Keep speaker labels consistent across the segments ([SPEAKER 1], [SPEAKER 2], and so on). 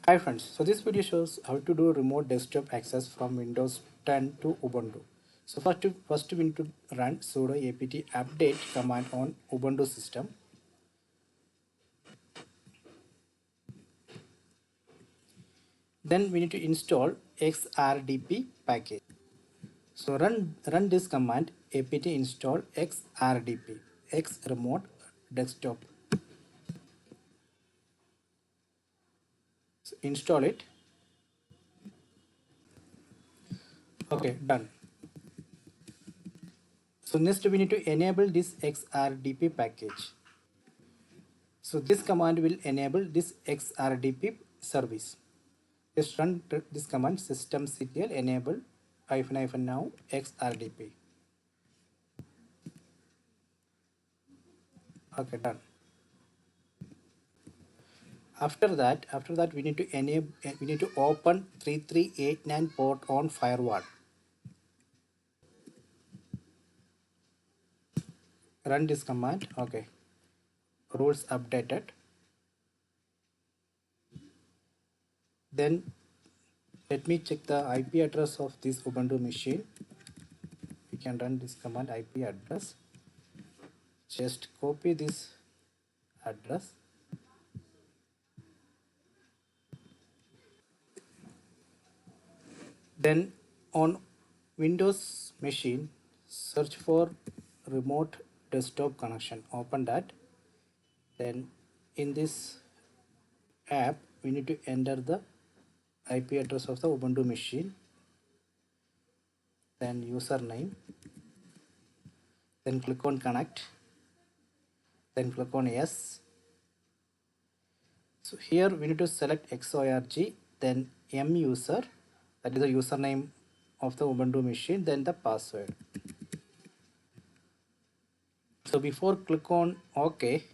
[SPEAKER 1] Hi friends, so this video shows how to do remote desktop access from Windows 10 to Ubuntu. So first we need to run sudo apt update command on Ubuntu system. Then we need to install Xrdp package. So run this command apt install Xrdp X remote desktop. So install it. Okay, done. So next we need to enable this Xrdp package. So this command will enable this Xrdp service. Just run this command systemctl enable --now Xrdp. Okay, done. After that we need to enable, we need to open 3389 port on firewall. Run this command. Okay, rules updated. Then let me check the IP address of this Ubuntu machine. We can run this command IP address. Just copy this address. Then on Windows machine, search for remote desktop connection. Open that. Then in this app, we need to enter the IP address of the Ubuntu machine. Then username. Then click on connect. Then click on yes. So here we need to select xorg. Then muser. That is the username of the Ubuntu machine. Then the password. So before click on OK,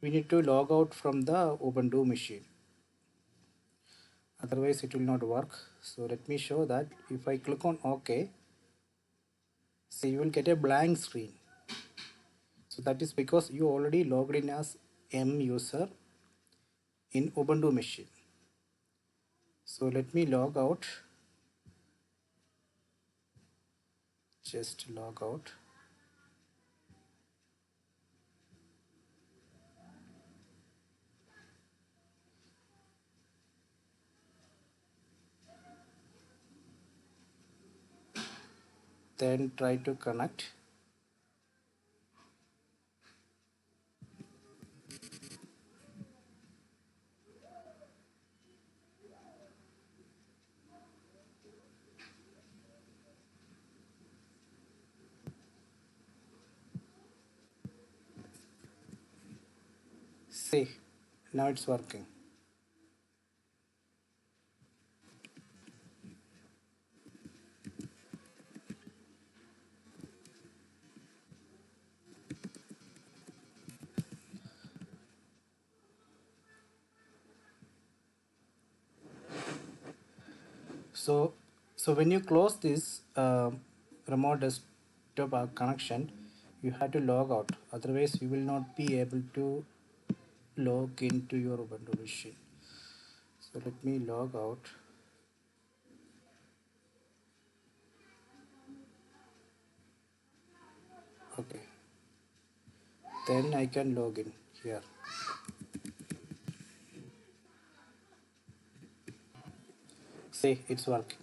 [SPEAKER 1] we need to log out from the Ubuntu machine. Otherwise it will not work. So let me show that. If I click on OK, see, you will get a blank screen. So that is because you already logged in as user in Ubuntu machine. So let me log out. Just log out. Then try to connect. See, now it's working. So when you close this remote desktop connection, you have to log out. Otherwise, you will not be able to log into your Ubuntu machine. So let me log out. Okay. Then I can log in here. See, it's working.